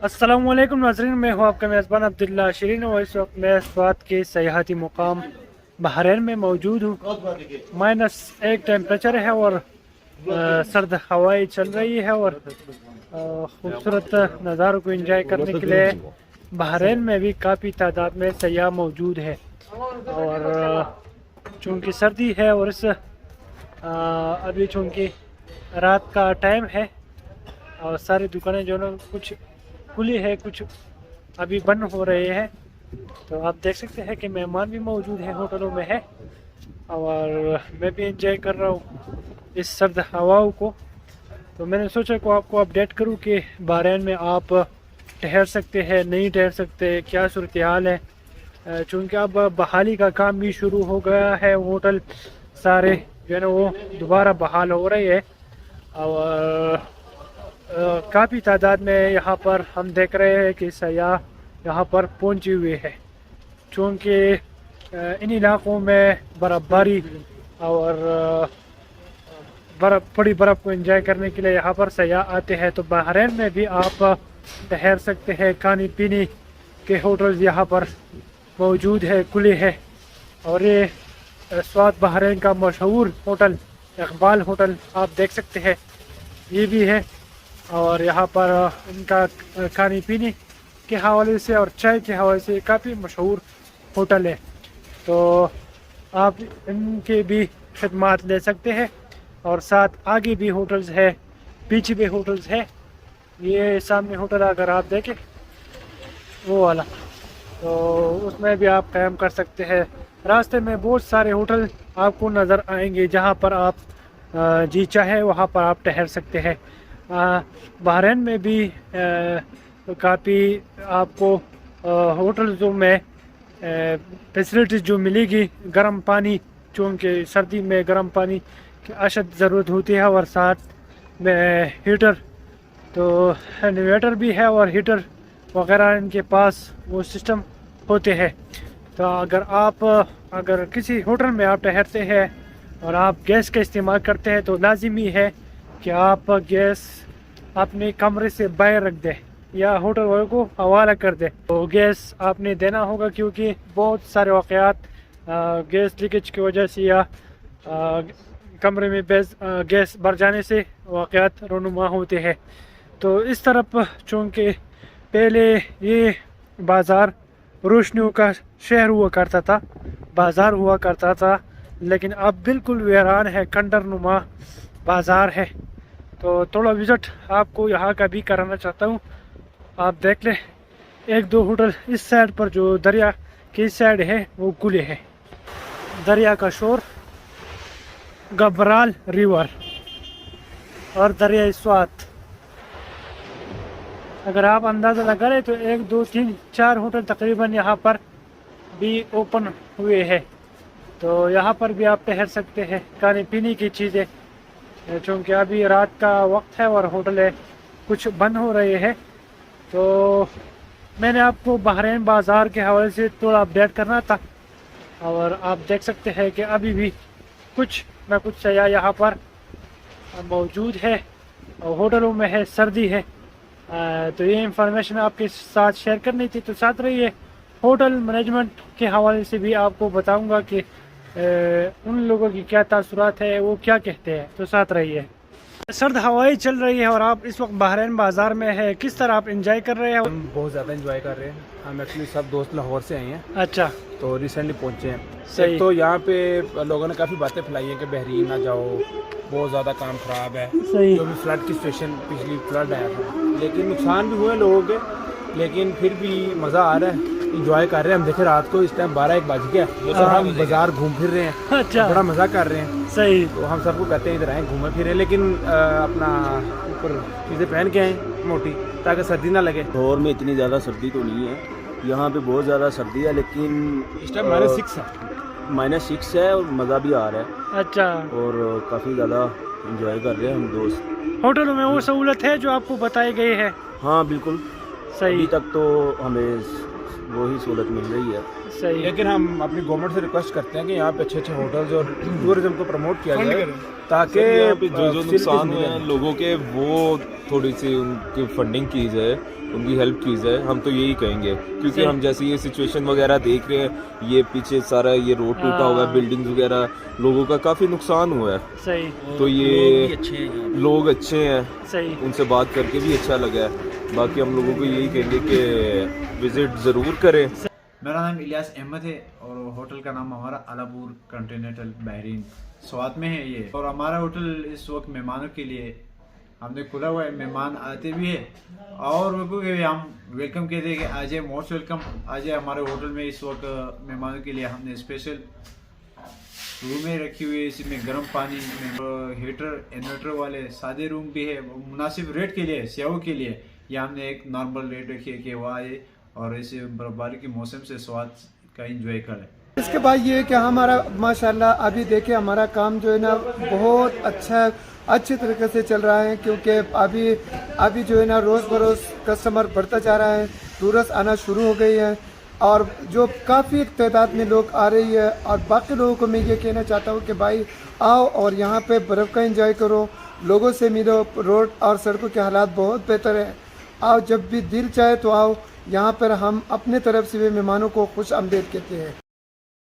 अस्सलामुअलैकुम नाज़रीन, मैं हूँ आपका मेज़बान अब्दुल्ला शरीन और इस वक्त मैं स्वात के सयाहती मुकाम बहरीन में मौजूद हूँ। -1 टेम्परेचर है और सर्द हवाएं चल रही है और खूबसूरत नज़ारों को एंजॉय करने के लिए बहरीन में भी काफ़ी तादाद में सयाह मौजूद है। और चूँकि सर्दी है और अभी चूँकि रात का टाइम है और सारी दुकानें जो ना कुछ खुली है, कुछ अभी बंद हो रहे हैं। तो आप देख सकते हैं कि मेहमान भी मौजूद हैं, होटलों में है और मैं भी एंजॉय कर रहा हूँ इस सर्द हवाओं को। तो मैंने सोचा को आपको अपडेट करूँ कि बहरीन में आप ठहर सकते हैं, नहीं ठहर सकते, क्या सूरत हाल है। चूँकि अब बहाली का काम भी शुरू हो गया है, होटल सारे जो है ना वो दोबारा बहाल हो रहे हैं और काफ़ी तादाद में यहाँ पर हम देख रहे हैं कि सयाह यहाँ पर पहुँचे हुए हैं। चूँकि इन इलाक़ों में बर्फ़बारी और बड़ी बर्फ़ को एंजॉय करने के लिए यहाँ पर सयाह आते हैं। तो बहरीन में भी आप ठहर सकते हैं, खाने पीने के होटल्स यहाँ पर मौजूद है, खुले हैं। और ये स्वात बहरीन का मशहूर होटल इकबाल होटल आप देख सकते हैं, ये भी है। और यहाँ पर इनका खाने पीने के हवाले से और चाय के हवाले से काफ़ी मशहूर होटल है। तो आप इनके भी खिदमात ले सकते हैं। और साथ आगे भी होटल्स है, पीछे भी होटल्स है। ये सामने होटल अगर आप देखें वो वाला, तो उसमें भी आप क़याम कर सकते हैं। रास्ते में बहुत सारे होटल आपको नज़र आएंगे जहाँ पर आप जी चाहे वहाँ पर आप ठहर सकते हैं। बहरीन में भी काफ़ी आपको होटल्स में फैसिलिटीज़ जो मिलेगी, गर्म पानी, चूँकि सर्दी में गर्म पानी की अशद ज़रूरत होती है और साथ में हीटर, तो इन्वर्टर भी है और हीटर वगैरह इनके पास वो सिस्टम होते हैं। तो अगर किसी होटल में आप ठहरते हैं और आप गैस का इस्तेमाल करते हैं तो लाजिमी है कि आप गैस अपने कमरे से बाहर रख दें या होटल वालों को हवाला कर दें। तो गैस आपने देना होगा, क्योंकि बहुत सारे वाक़यात गैस लीकेज की वजह से या कमरे में गैस भर जाने से वाक़यात रोनुमा होते हैं। तो इस तरफ चूँकि पहले ये बाज़ार रोशनियों का शहर हुआ करता था, बाज़ार हुआ करता था, लेकिन अब बिल्कुल वीरान है, खंडरनुमा बाज़ार है। तो थोड़ा विज़िट आपको यहाँ का भी कराना चाहता हूँ। आप देख लें, 1-2 होटल इस साइड पर जो दरिया की इस साइड है वो खुले हैं। दरिया का शोर, गबराल रिवर और दरिया स्वात, अगर आप अंदाज़ा लगा लें तो 1, 2, 3, 4 होटल तकरीबन यहाँ पर भी ओपन हुए हैं। तो यहाँ पर भी आप ठहर सकते हैं, खाने पीने की चीज़ें, चूँकि अभी रात का वक्त है और होटल है कुछ बंद हो रहे हैं। तो मैंने आपको बहरीन बाज़ार के हवाले से थोड़ा अपडेट करना था। और आप देख सकते हैं कि अभी भी कुछ न कुछ सयाह यहाँ पर मौजूद है और होटलों में है, सर्दी है। तो ये इंफॉर्मेशन आपके साथ शेयर करनी थी, तो साथ रहिए। होटल मैनेजमेंट के हवाले से भी आपको बताऊंगा कि उन लोगों की क्या तासुरात है, वो क्या कहते हैं। तो साथ रहिए। सर्द हवाएं चल रही है और आप इस वक्त बहरीन बाज़ार में है, किस तरह आप एंजॉय कर रहे हैं? हम बहुत ज़्यादा एंजॉय कर रहे हैं। हम एक्चुअली सब दोस्त लाहौर से आए हैं। अच्छा, तो रिसेंटली पहुंचे हैं। सही। तो यहाँ पे लोगों ने काफ़ी बातें फैलाई हैं कि बहरीन ना जाओ, बहुत ज़्यादा काम ख़राब है। सही। जो भी फ्लड की सिचुएशन, पिछली फ्लड आया था, लेकिन नुकसान भी हुए लोगों के, लेकिन फिर भी मज़ा आ रहा है, इंजॉय कर रहे हैं। हम देखे रात को इस टाइम 12-1 बज गया और हम बाज़ार घूम फिर रहे हैं। अच्छा, बड़ा मज़ा कर रहे हैं। सही। तो हम सबको कहते हैं इधर आए, घूमे फिरे, लेकिन अपना ऊपर चीज़ें पहन के आएँ मोटी, ताकि सर्दी ना लगे। लाहौर में इतनी ज़्यादा सर्दी तो नहीं है, यहाँ पे बहुत ज़्यादा सर्दी है, लेकिन इस टाइम -6 है। -6 है और मज़ा भी आ रहा है। अच्छा, और काफ़ी ज़्यादा इंजॉय कर रहे हैं हम दोस्त। होटलों में वो सहूलत है जो आपको बताई गई है? हाँ बिल्कुल, सही। अभी तक तो हमें वही सहूलत मिल रही है। صحیح. لیکن ہم اپنی گورنمنٹ سے ریکویسٹ کرتے ہیں کہ یہاں پہ اچھے اچھے ہوٹلز اور ٹورزم کو پروموٹ کیا جائے تاکہ یہاں پہ جو facilities نقصان ہوئے ملیں. ہیں لوگوں کے وہ تھوڑی سی ان کی فنڈنگ کی جائے, ان کی ہیلپ کی جائے. ہم تو یہی کہیں گے کیونکہ ہم جیسے یہ سچویشن وغیرہ دیکھ رہے ہیں, یہ پیچھے سارا یہ روڈ ٹوٹا ہوا ہے, بلڈنگز وغیرہ, لوگوں کا کافی نقصان ہوا ہے. صحیح. تو یہ لوگ اچھے ہیں, صحیح. ان سے بات کر کے بھی اچھا لگا ہے. باقی ہم لوگوں کو یہی کہیں گے کہ وزٹ ضرور کریں. میرا نام الیاس احمد ہے اور ہوٹل کا نام ہمارا الابور کنٹیننٹل بحرین سوات میں ہے یہ. اور ہمارا ہوٹل اس وقت مہمانوں کے لیے ہم نے کھلا ہوا ہے, مہمان آتے بھی ہے اور ان کو ہم ویلکم کہتے ہیں کہ آ جائے, موسٹ ویلکم آ جائے ہمارے ہوٹل میں. اس وقت مہمانوں کے لیے ہم نے اسپیشل رومیں رکھی ہوئی ہے, اس میں گرم پانی, ہیٹر, انورٹر والے سادے روم بھی ہے مناسب ریٹ کے لیے. سیاحوں کے لیے یہ ہم نے ایک نارمل ریٹ رکھی ہے کہ وہ آئے اور اس برف باری کے موسم سے سوات کا انجوائے کریں. اس کے بعد یہ ہے کہ ہمارا ماشاءاللہ ابھی دیکھیں ہمارا کام جو ہے نا بہت اچھے طریقے سے چل رہا ہے, کیونکہ ابھی جو ہے نا روز بروز کسٹمر بڑھتا جا رہا ہے, ٹورسٹ آنا شروع ہو گئی ہے اور جو کافی تعداد میں لوگ آ رہی ہے. اور باقی لوگوں کو میں یہ کہنا چاہتا ہوں کہ بھائی آؤ اور یہاں پہ برف کا انجوائے کرو, لوگوں سے ملو. روڈ اور سڑکوں کے حالات بہت بہتر ہیں, آؤ جب بھی دل چاہے تو آؤ. یہاں پر ہم اپنے طرف سے بھی مہمانوں کو خوش آمدید کہتے ہیں.